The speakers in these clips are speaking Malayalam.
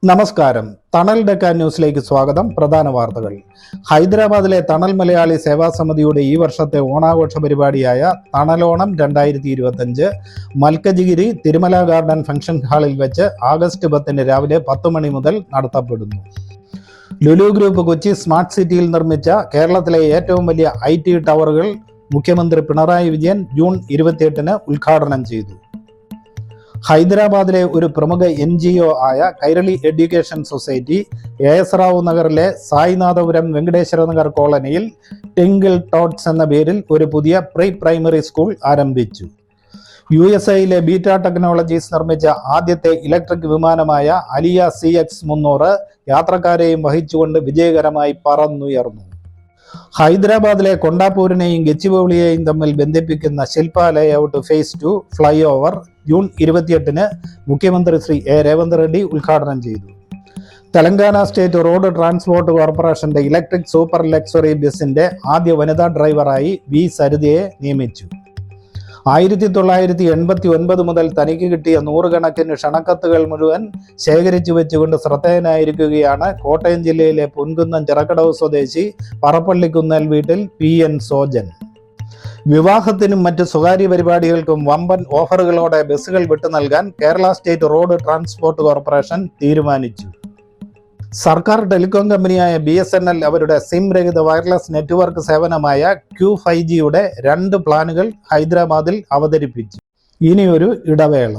നമസ്കാരം. തണൽ ഡെക്കാൻ ന്യൂസിലേക്ക് സ്വാഗതം. പ്രധാന വാർത്തകൾ. ഹൈദരാബാദിലെ തണൽ മലയാളി സേവാ സമിതിയുടെ ഈ വർഷത്തെ ഓണാഘോഷ പരിപാടിയായ തണലോണം 2025 മൽക്കജിഗിരി തിരുമല ഗാർഡൻ ഫംഗ്ഷൻ ഹാളിൽ വെച്ച് ആഗസ്റ്റ് 10 രാവിലെ 10 മണി മുതൽ നടത്തപ്പെടുന്നു. ലുലു ഗ്രൂപ്പ് കൊച്ചി സ്മാർട്ട് സിറ്റിയിൽ നിർമ്മിച്ച കേരളത്തിലെ ഏറ്റവും വലിയ IT ടവറുകൾ മുഖ്യമന്ത്രി പിണറായി വിജയൻ ജൂൺ 28 ഉദ്ഘാടനം ചെയ്തു. ഹൈദരാബാദിലെ ഒരു പ്രമുഖ NGO ആയ Kairali education society AS Rao നഗറിലെ സായിനാഥപുരം വെങ്കടേശ്വര നഗർ കോളനിയിൽ ടിങ്കിൾ ടോട്ട്സ് എന്ന പേരിൽ ഒരു പുതിയ പ്രീ പ്രൈമറി സ്കൂൾ ആരംഭിച്ചു. USA ബീറ്റ ടെക്നോളജീസ് നിർമ്മിച്ച ആദ്യത്തെ ഇലക്ട്രിക് വിമാനമായ അലിയ CX-300 യാത്രക്കാരെയും വഹിച്ചുകൊണ്ട് വിജയകരമായി പറന്നുയർന്നു. ഹൈദരാബാദിലെ കൊണ്ടാപ്പൂരിനെയും ഗച്ചിബൗളിയെയും തമ്മിൽ ബന്ധിപ്പിക്കുന്ന Shilpa layout phase 2 flyover June 28 മുഖ്യമന്ത്രി ശ്രീ രേവന്ത് റെഡ്ഡി ഉദ്ഘാടനം ചെയ്തു. തെലങ്കാന സ്റ്റേറ്റ് റോഡ് ട്രാൻസ്പോർട്ട് കോർപ്പറേഷന്റെ ഇലക്ട്രിക് സൂപ്പർ ലക്സറി ബസിന്റെ ആദ്യ വനിതാ ഡ്രൈവറായി V സരിതയെ നിയമിച്ചു. 1989 മുതൽ തനിക്ക് കിട്ടിയ 100 കണക്കിന് ക്ഷണക്കത്തുകൾ മുഴുവൻ ശേഖരിച്ചു വെച്ചുകൊണ്ട് ശ്രദ്ധേയനായിരിക്കുകയാണ് കോട്ടയം ജില്ലയിലെ പൊൻകുന്നം ചിറക്കടവ് സ്വദേശി പറപ്പള്ളിക്കുന്നൽ വീട്ടിൽ PN സോജൻ. വിവാഹത്തിനും മറ്റ് സ്വകാര്യ പരിപാടികൾക്കും വമ്പൻ ഓഫറുകളോടെ ബസ്സുകൾ വിട്ടു നൽകാൻ Kerala state road transport corporation തീരുമാനിച്ചു. സർക്കാർ ടെലികോം കമ്പനിയായ BSNL അവരുടെ സിം രഹിത വയർലെസ് നെറ്റ്വർക്ക് സേവനമായ Q5Gയുടെ 2 പ്ലാനുകൾ ഹൈദരാബാദിൽ അവതരിപ്പിച്ചു. ഇനിയൊരു ഇടവേള.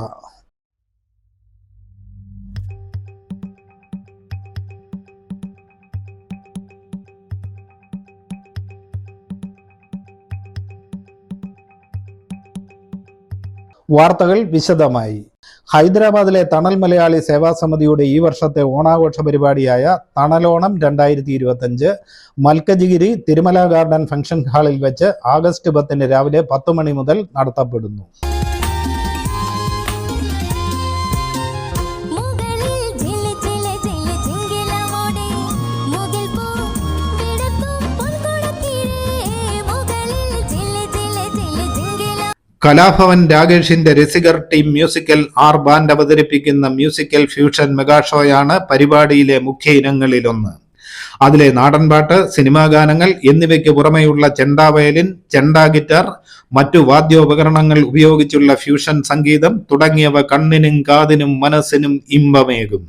വാർത്തകൾ വിശദമായി. ഹൈദരാബാദിലെ തണൽ മലയാളി സേവാ സമിതിയുടെ ഈ വർഷത്തെ ഓണാഘോഷ പരിപാടിയായ തണലോണം 2025 മൽക്കജിഗിരി തിരുമല ഗാർഡൻ ഫംഗ്ഷൻ ഹാളിൽ വെച്ച് ആഗസ്റ്റ് 10 രാവിലെ 10 മണി മുതൽ നടത്തപ്പെടുന്നു. കലാഭവൻ രാകേഷിന്റെ രസികർ ടീം മ്യൂസിക്കൽ ബാൻഡ് അവതരിപ്പിക്കുന്ന മ്യൂസിക്കൽ ഫ്യൂഷൻ മെഗാ ഷോയാണ് പരിപാടിയിലെ മുഖ്യ ഇനങ്ങളിലൊന്ന്. അതിലെ നാടൻപാട്ട്, സിനിമാ ഗാനങ്ങൾ എന്നിവയ്ക്ക് പുറമെയുള്ള ചെണ്ട വയലിൻ, ചെണ്ട ഗിറ്റാർ, മറ്റു വാദ്യോപകരണങ്ങൾ ഉപയോഗിച്ചുള്ള ഫ്യൂഷൻ സംഗീതം തുടങ്ങിയവ കണ്ണിനും കാതിനും മനസ്സിനും ഇമ്പമേകും.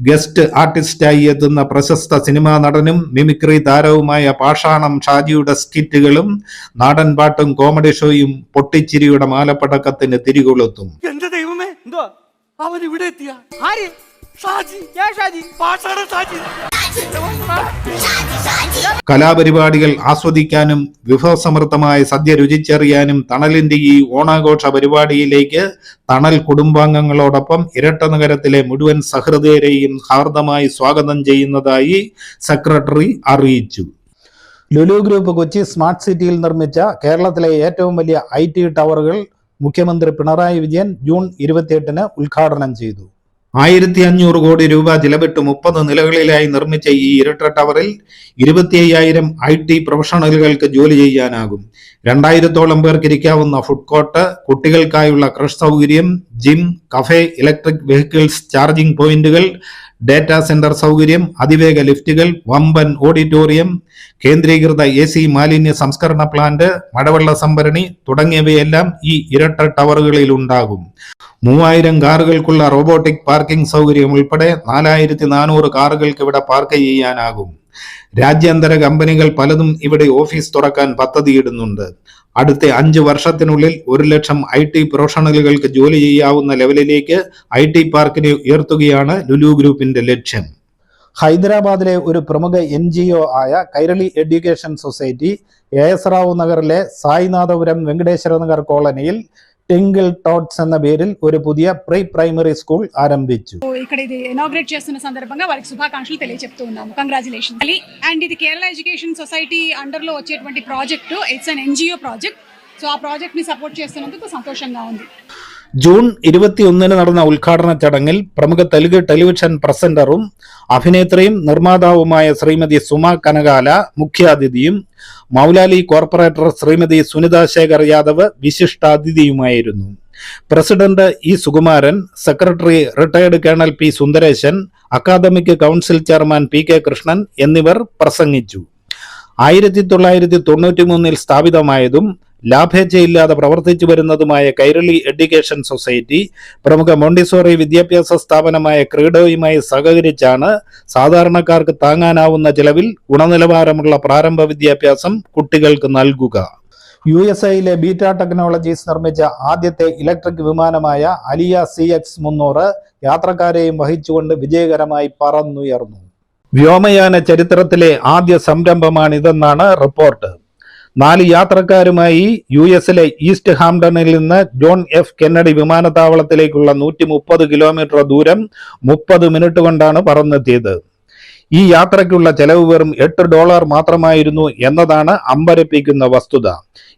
ഗസ്റ്റ് ആർട്ടിസ്റ്റായി എത്തുന്ന പ്രശസ്ത സിനിമാ നടനും മിമിക്രി താരവുമായ പാഷാണം ഷാജിയുടെ സ്കിറ്റുകളും നാടൻപാട്ടും കോമഡി ഷോയും പൊട്ടിച്ചിരിയുടെ മാലപ്പടക്കത്തിന് തിരികൊളുത്തും. എന്റെ ദൈവമേ, അവൻ ഇവിടെ എത്തിയ കലാപരിപാടികൾ ആസ്വദിക്കാനും വിഭവസമൃദ്ധമായ സദ്യ രുചിച്ചറിയാനും തണലിന്റെ ഈ ഓണാഘോഷ പരിപാടിയിലേക്ക് തണൽ കുടുംബാംഗങ്ങളോടൊപ്പം ഇരട്ട നഗരത്തിലെ മുഴുവൻ സഹൃദയരെയും ഹാർദമായി സ്വാഗതം ചെയ്യുന്നതായി സെക്രട്ടറി അറിയിച്ചു. ലുലു ഗ്രൂപ്പ് കൊച്ചി സ്മാർട്ട് സിറ്റിയിൽ നിർമ്മിച്ച കേരളത്തിലെ ഏറ്റവും വലിയ IT ടവറുകൾ മുഖ്യമന്ത്രി പിണറായി വിജയൻ ജൂൺ 28 ഉദ്ഘാടനം ചെയ്തു. 1500 കോടി രൂപ ചിലവിട്ട് 30 നിലകളിലായി നിർമ്മിച്ച ഈ ഇരട്ട ടവറിൽ 25,000 IT പ്രൊഫഷണലുകൾക്ക് ജോലി ചെയ്യാനാകും. 2000-ഓളം പേർക്ക് ഇരിക്കാവുന്ന ഫുഡ് കോർട്ട്, കുട്ടികൾക്കായുള്ള ക്രഷ് സൗകര്യം, gym, cafe, electric vehicles charging പോയിന്റുകൾ, ഡേറ്റാ സെന്റർ സൗകര്യം, അതിവേഗ ലിഫ്റ്റുകൾ, വമ്പൻ ഓഡിറ്റോറിയം, കേന്ദ്രീകൃത AC മാലിന്യ സംസ്കരണ പ്ലാന്റ്, മഴവെള്ള സംഭരണി തുടങ്ങിയവയെല്ലാം ഈ ഇരട്ട ടവറുകളിൽ ഉണ്ടാകും. 3000 കാറുകൾക്കുള്ള റോബോട്ടിക് പാർക്കിംഗ് സൗകര്യം ഉൾപ്പെടെ 4400 കാറുകൾക്ക് ഇവിടെ പാർക്ക് ചെയ്യാനാകും. രാജ്യാന്തര കമ്പനികൾ പലതും ഇവിടെ ഓഫീസ് തുറക്കാൻ പദ്ധതിയിടുന്നുണ്ട്. അടുത്ത 5 വർഷത്തിനുള്ളിൽ 1 ലക്ഷം IT പ്രൊഫഷണലുകൾക്ക് ജോലി ചെയ്യാവുന്ന ലെവലിലേക്ക് IT പാർക്കിനെ ഉയർത്തുകയാണ് ലുലു ഗ്രൂപ്പിന്റെ ലക്ഷ്യം. ഹൈദരാബാദിലെ ഒരു പ്രമുഖ NGO ആയ Kairali education society AS Rao നഗറിലെ സായിനാഥപുരം വെങ്കടേശ്വര നഗർ കോളനിയിൽ టింగిల్ టోట్స్ ఎన్న పేరిల్ ఒక పుതിയ ప్రీ ప్రైమరీ స్కూల్ ఆరంభించు. ఇక్కడ ఇది ఇనాగ్రేట్ చేస్తున్న సందర్భంగా వారికి శుభాకాంక్షలు తెలియజెప్తున్నాము. కంగ్రాచులేషన్స్. అండ్ ఇది కేరళ ఎడ్యుకేషన్ సొసైటీ అండర్ లో వచ్చేటువంటి project. It's an NGO project. So ఆ ప్రాజెక్ట్ ని సపోర్ట్ చేస్తున్నందుకు సంతోషంగా ఉంది. ജൂൺ 21 നടന്ന ഉദ്ഘാടന ചടങ്ങിൽ പ്രമുഖ തെലുങ്ക് ടെലിവിഷൻ പ്രസന്ററും അഭിനേത്രിയും നിർമ്മാതാവുമായ ശ്രീമതി സുമ കനകാല മുഖ്യാതിഥിയും മൗലാലി കോർപ്പറേറ്റർ ശ്രീമതി സുനിത ശേഖർ യാദവ് വിശിഷ്ടാതിഥിയുമായിരുന്നു. President E Sukumaran, secretary retired colonel P Sundaresan, academic council chairman P K Krishnan എന്നിവർ പ്രസംഗിച്ചു. 1993 സ്ഥാപിതമായതും ലാഭേച്ഛയില്ലാതെ പ്രവർത്തിച്ചു വരുന്നതുമായ കൈരളി എഡ്യൂക്കേഷൻ സൊസൈറ്റി പ്രമുഖ മോണ്ടിസോറി വിദ്യാഭ്യാസ സ്ഥാപനമായ ക്രീഡോയുമായി സഹകരിച്ചാണ് സാധാരണക്കാർക്ക് താങ്ങാനാവുന്ന ചെലവിൽ ഗുണനിലവാരമുള്ള പ്രാരംഭ വിദ്യാഭ്യാസം കുട്ടികൾക്ക് നൽകുക. USA ബീറ്റ ടെക്നോളജീസ് നിർമ്മിച്ച ആദ്യത്തെ ഇലക്ട്രിക് വിമാനമായ അലിയ CX-300 യാത്രക്കാരെയും വഹിച്ചുകൊണ്ട് വിജയകരമായി പറന്നുയർന്നു. വ്യോമയാന ചരിത്രത്തിലെ ആദ്യ സംരംഭമാണിതെന്നാണ് റിപ്പോർട്ട്. 4 യാത്രക്കാരുമായി US ഈസ്റ്റ് ഹാംപ്ടണിൽ നിന്ന് ജോൺ F കെന്നഡി വിമാനത്താവളത്തിലേക്കുള്ള 130 കിലോമീറ്റർ ദൂരം 30 മിനിറ്റ് കൊണ്ടാണ് പറന്നെത്തിയത്. ഈ യാത്രയ്ക്കുള്ള ചെലവ് വെറും $8 മാത്രമായിരുന്നു എന്നതാണ് അമ്പരപ്പിക്കുന്ന വസ്തുത.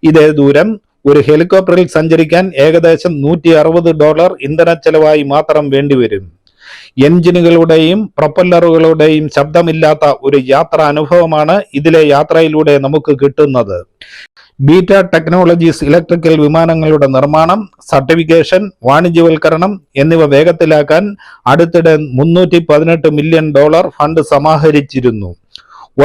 ഇതേ ദൂരം ഒരു ഹെലികോപ്റ്ററിൽ സഞ്ചരിക്കാൻ ഏകദേശം $160 ഇന്ധന ചെലവായി മാത്രം വേണ്ടിവരും. എഞ്ചിനുകളുടെയും പ്രൊപ്പല്ലറുകളുടെയും ശബ്ദമില്ലാത്ത ഒരു യാത്രാ അനുഭവമാണ് ഇതിലെ യാത്രയിലൂടെ നമുക്ക് കിട്ടുന്നത്. ബീറ്റ ടെക്നോളജീസ് ഇലക്ട്രിക്കൽ വിമാനങ്ങളുടെ നിർമ്മാണം, സർട്ടിഫിക്കേഷൻ, വാണിജ്യവൽക്കരണം എന്നിവ വേഗത്തിലാക്കാൻ അടുത്തിടെ $318 മില്യൺ ഫണ്ട് സമാഹരിച്ചിരുന്നു.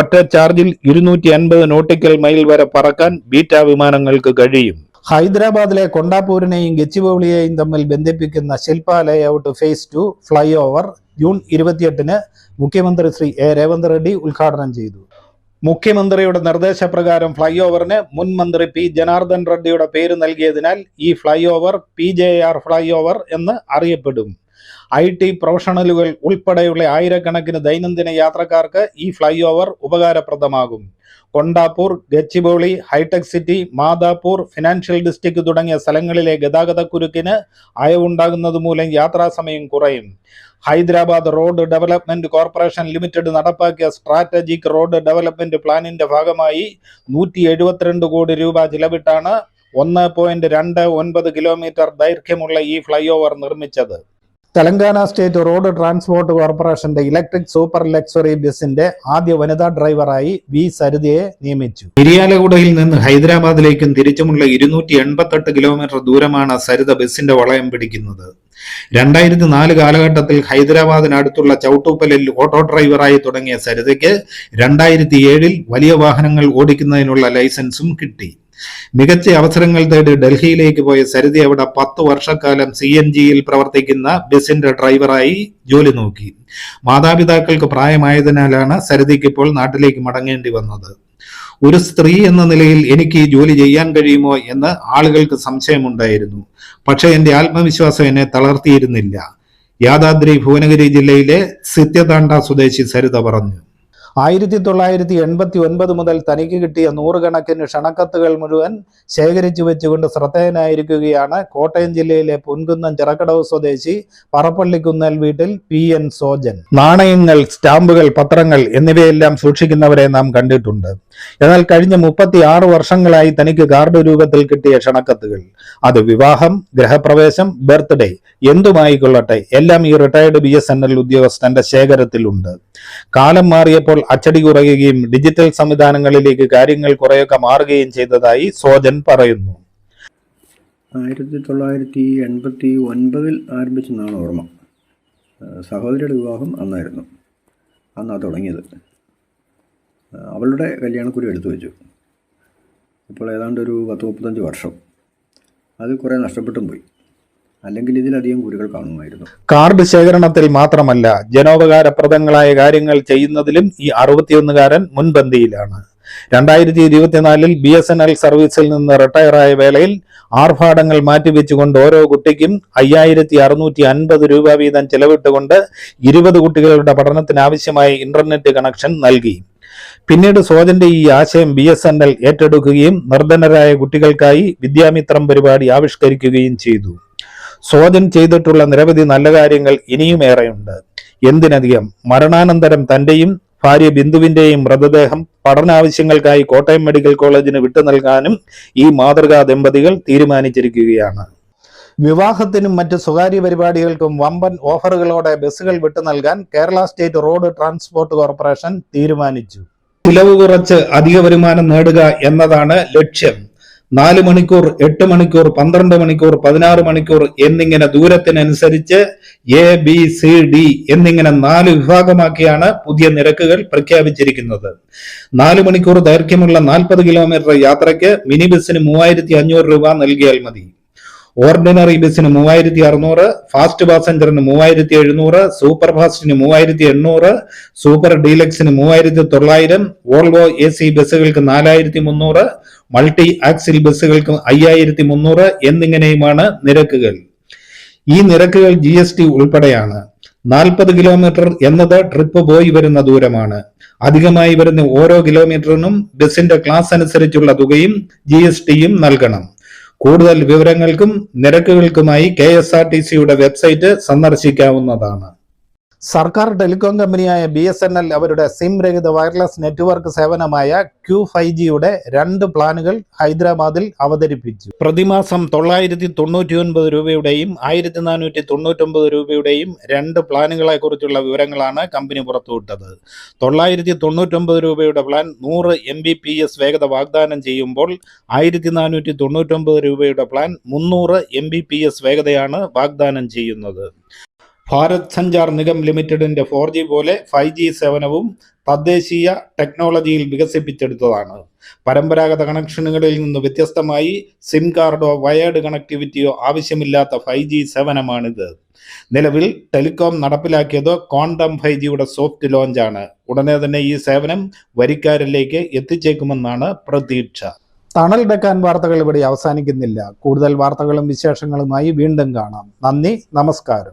ഒറ്റ ചാർജിൽ 250 നോട്ടിക്കൽ മൈൽ വരെ പറക്കാൻ ബീറ്റ വിമാനങ്ങൾക്ക് കഴിയും. ഹൈദരാബാദിലെ കൊണ്ടാപൂരിനെയും ഗച്ചിബൗളിയെയും തമ്മിൽ ബന്ധിപ്പിക്കുന്ന Shilpa layout phase 2 flyover June 28 മുഖ്യമന്ത്രി ശ്രീ എ രേവന്ത് റെഡ്ഡി ഉദ്ഘാടനം ചെയ്തു. മുഖ്യമന്ത്രിയുടെ നിർദ്ദേശപ്രകാരം ഫ്ലൈ ഓവറിന് മുൻ മന്ത്രി പി ജനാർദ്ദൻ റെഡ്ഡിയുടെ പേര് നൽകിയതിനാൽ ഈ flyover PJR flyover എന്ന് അറിയപ്പെടും. IT പ്രൊഫഷണലുകൾ ഉൾപ്പെടെയുള്ള ആയിരക്കണക്കിന് ദൈനംദിന യാത്രക്കാർക്ക് ഈ ഫ്ലൈ ഓവർ ഉപകാരപ്രദമാകും. Kondapur, Gachibowli, hitech city, Madhapur, financial district തുടങ്ങിയ സ്ഥലങ്ങളിലെ ഗതാഗതക്കുരുക്കിന് അയവുണ്ടാകുന്നത് മൂലം യാത്രാസമയം കുറയും. Hyderabad road development corporation limited നടപ്പാക്കിയ സ്ട്രാറ്റജിക് റോഡ് ഡെവലപ്മെന്റ് പ്ലാനിന്റെ ഭാഗമായി 172 കോടി രൂപ ചിലവിട്ടാണ് 1.29 കിലോമീറ്റർ ദൈർഘ്യമുള്ള ഈ ഫ്ലൈ ഓവർ നിർമ്മിച്ചത്. തെലങ്കാന സ്റ്റേറ്റ് റോഡ് ട്രാൻസ്പോർട്ട് കോർപ്പറേഷന്റെ ഇലക്ട്രിക് സൂപ്പർ ലക്സറി ബസിന്റെ ആദ്യ വനിതാ ഡ്രൈവറായി വി സരിതയെ നിയമിച്ചു. ഇരിയാലഗുഡയിൽ നിന്ന് ഹൈദരാബാദിലേക്കും തിരിച്ചുമുള്ള 288 കിലോമീറ്റർ ദൂരമാണ് സരിത ബസിന്റെ വളയം പിടിക്കുന്നത്. 2004 കാലഘട്ടത്തിൽ ഹൈദരാബാദിനടുത്തുള്ള ചൌട്ടുപ്പലിൽ ഓട്ടോ ഡ്രൈവറായി തുടങ്ങിയ സരിതയ്ക്ക് 2007 വലിയ വാഹനങ്ങൾ ഓടിക്കുന്നതിനുള്ള ലൈസൻസും കിട്ടി. മികച്ച അവസരങ്ങൾ തേടി ഡൽഹിയിലേക്ക് പോയ സരിത അവിടെ 10 വർഷക്കാലം CNG-യിൽ പ്രവർത്തിക്കുന്ന ബസിന്റെ ഡ്രൈവറായി ജോലി നോക്കി. മാതാപിതാക്കൾക്ക് പ്രായമായതിനാലാണ് സരിതയ്ക്ക് ഇപ്പോൾ നാട്ടിലേക്ക് മടങ്ങേണ്ടി വന്നത്. ഒരു സ്ത്രീ എന്ന നിലയിൽ എനിക്ക് ഈ ജോലി ചെയ്യാൻ കഴിയുമോ എന്ന് ആളുകൾക്ക് സംശയമുണ്ടായിരുന്നു. പക്ഷെ എന്റെ ആത്മവിശ്വാസം എന്നെ തളർത്തിയിരുന്നില്ല. യാദാദ്രി ഭുവനഗിരി ജില്ലയിലെ സിത്യതാണ്ട സ്വദേശി സരിത പറഞ്ഞു. 1989 മുതൽ തനിക്ക് കിട്ടിയ 100 കണക്കിന് ക്ഷണക്കത്തുകൾ മുഴുവൻ ശേഖരിച്ചു വെച്ചുകൊണ്ട് ശ്രദ്ധേയനായിരിക്കുകയാണ് കോട്ടയം ജില്ലയിലെ പൊൻകുന്നം ചിറക്കടവ് സ്വദേശി പറപ്പള്ളിക്കുന്നൽ വീട്ടിൽ PN സോജൻ. നാണയങ്ങൾ, സ്റ്റാമ്പുകൾ, പത്രങ്ങൾ എന്നിവയെല്ലാം സൂക്ഷിക്കുന്നവരെ നാം കണ്ടിട്ടുണ്ട്. എന്നാൽ കഴിഞ്ഞ 36 വർഷങ്ങളായി തനിക്ക് കാർഡ് രൂപത്തിൽ കിട്ടിയ ക്ഷണക്കത്തുകൾ, അത് വിവാഹം, ഗൃഹപ്രവേശം, ബർത്ത്ഡേ എന്തുമായിക്കൊള്ളട്ടെ, എല്ലാം ഈ റിട്ടയർഡ് BSNL ഉദ്യോഗസ്ഥന്റെ ശേഖരത്തിലുണ്ട്. കാലം മാറിയപ്പോൾ അച്ചടി കുറയുകയും ഡിജിറ്റൽ സംവിധാനങ്ങളിലേക്ക് കാര്യങ്ങൾ കുറെയൊക്കെ മാറുകയും ചെയ്തതായി സോജൻ പറയുന്നു. 1989 ആരംഭിച്ചെന്നാണ് ഓർമ്മ. സഹോദരിയുടെ വിവാഹം അന്നായിരുന്നു. അന്നാണ് തുടങ്ങിയത്. അവളുടെ കല്യാണക്കുറി എടുത്തു വെച്ചു. ഇപ്പോൾ ഏതാണ്ട് ഒരു 10-35 വർഷം. അത് കുറേ നഷ്ടപ്പെട്ടും പോയി. അല്ലെങ്കിൽ ഇതിലധികം കുറികൾ കാണുമായിരുന്നു. കാർഡ് ശേഖരണത്തിൽ മാത്രമല്ല, ജനോപകാരപ്രദങ്ങളായ കാര്യങ്ങൾ ചെയ്യുന്നതിലും ഈ 61കാരൻ മുൻപന്തിയിലാണ്. 2024 BSNL സർവീസിൽ നിന്ന് റിട്ടയറായ വേളയിൽ ആർഭാടങ്ങൾ മാറ്റിവെച്ചുകൊണ്ട് ഓരോ കുട്ടിക്കും 5650 രൂപ വീതം ചെലവിട്ടുകൊണ്ട് 20 കുട്ടികളുടെ പഠനത്തിനാവശ്യമായ ഇന്റർനെറ്റ് കണക്ഷൻ നൽകി. പിന്നീട് സോജന്റെ ഈ ആശയം BSNL ഏറ്റെടുക്കുകയും നിർധനരായ കുട്ടികൾക്കായി വിദ്യാമിത്രം പരിപാടി ആവിഷ്കരിക്കുകയും ചെയ്തു. സോജൻ ചെയ്തിട്ടുള്ള നിരവധി നല്ല കാര്യങ്ങൾ ഇനിയും ഏറെയുണ്ട്. എന്തിനധികം, മരണാനന്തരം തന്റെയും ഭാര്യ ബിന്ദുവിന്റെയും മൃതദേഹം പഠനാവശ്യങ്ങൾക്കായി കോട്ടയം മെഡിക്കൽ കോളേജിന് വിട്ടു നൽകാനും ഈ മാതൃകാ ദമ്പതികൾ തീരുമാനിച്ചിരിക്കുകയാണ്. വിവാഹത്തിനും മറ്റ് സ്വകാര്യ പരിപാടികൾക്കും വമ്പൻ ഓഫറുകളോടെ ബസ്സുകൾ വിട്ടു നൽകാൻ Kerala state road transport corporation തീരുമാനിച്ചു. ചിലവ് കുറച്ച് അധിക വരുമാനം നേടുക എന്നതാണ് ലക്ഷ്യം. 4 മണിക്കൂർ, 8 മണിക്കൂർ, 12 മണിക്കൂർ, 16 മണിക്കൂർ എന്നിങ്ങനെ ദൂരത്തിനനുസരിച്ച് ABCD എന്നിങ്ങനെ 4 വിഭാഗമാക്കിയാണ് പുതിയ നിരക്കുകൾ പ്രഖ്യാപിച്ചിരിക്കുന്നത്. 4 മണിക്കൂർ ദൈർഘ്യമുള്ള 40 കിലോമീറ്റർ യാത്രയ്ക്ക് മിനി ബസിന് 3500 രൂപ നൽകിയാൽ മതി. ഓർഡിനറി ബസിന് 3600, ഫാസ്റ്റ് പാസഞ്ചറിന് 3700, സൂപ്പർ ഫാസ്റ്റിന് 3800, സൂപ്പർ ഡീലക്സിന് 3900, വോൾവോ AC ബസ്സുകൾക്ക് 4300, മൾട്ടി ആക്സിൽ ബസ്സുകൾക്ക് 5300 എന്നിങ്ങനെയുമാണ് നിരക്കുകൾ. ഈ നിരക്കുകൾ GST ഉൾപ്പെടെയാണ്. 40 കിലോമീറ്റർ എന്നത് ട്രിപ്പ് പോയി വരുന്ന ദൂരമാണ്. അധികമായി വരുന്ന ഓരോ കിലോമീറ്ററിനും ബസിന്റെ ക്ലാസ് അനുസരിച്ചുള്ള തുകയും GSTയും നൽകണം. കൂടുതൽ വിവരങ്ങൾക്കും നിരക്കുകൾക്കുമായി KSRTCയുടെ വെബ്സൈറ്റ് സന്ദർശിക്കാവുന്നതാണ്. സർക്കാർ ടെലികോം കമ്പനിയായ BSNL അവരുടെ സിം രഹിത വയർലെസ് നെറ്റ്വർക്ക് സേവനമായ Q5Gയുടെ 2 പ്ലാനുകൾ ഹൈദരാബാദിൽ അവതരിപ്പിച്ചു. പ്രതിമാസം 999 രൂപയുടെയും 1499 രൂപയുടെയും 2 പ്ലാനുകളെ കുറിച്ചുള്ള വിവരങ്ങളാണ് കമ്പനി പുറത്തുവിട്ടത്. 999 രൂപയുടെ പ്ലാൻ 100 Mbps വേഗത വാഗ്ദാനം ചെയ്യുമ്പോൾ 1499 രൂപയുടെ പ്ലാൻ 300 Mbps വേഗതയാണ് വാഗ്ദാനം ചെയ്യുന്നത്. ഭാരത് സഞ്ചാർ നിഗം ലിമിറ്റഡിന്റെ 4G പോലെ 5G സേവനവും തദ്ദേശീയ ടെക്നോളജിയിൽ വികസിപ്പിച്ചെടുത്തതാണ്. പരമ്പരാഗത കണക്ഷനുകളിൽ നിന്ന് വ്യത്യസ്തമായി സിം കാർഡോ വയേർഡ് കണക്ടിവിറ്റിയോ ആവശ്യമില്ലാത്ത 5G സേവനമാണിത്. നിലവിൽ ടെലികോം നടപ്പിലാക്കിയത് ക്വാണ്ടം 5Gയുടെ സോഫ്റ്റ് ലോഞ്ചാണ്. ഉടനെ തന്നെ ഈ സേവനം വരിക്കാരിലേക്ക് എത്തിച്ചേക്കുമെന്നാണ് പ്രതീക്ഷ. തണൽ ഡെക്കാൻ വാർത്തകൾ ഇവിടെ അവസാനിക്കുന്നില്ല. കൂടുതൽ വാർത്തകളും വിശേഷങ്ങളുമായി വീണ്ടും കാണാം. നന്ദി, നമസ്കാരം.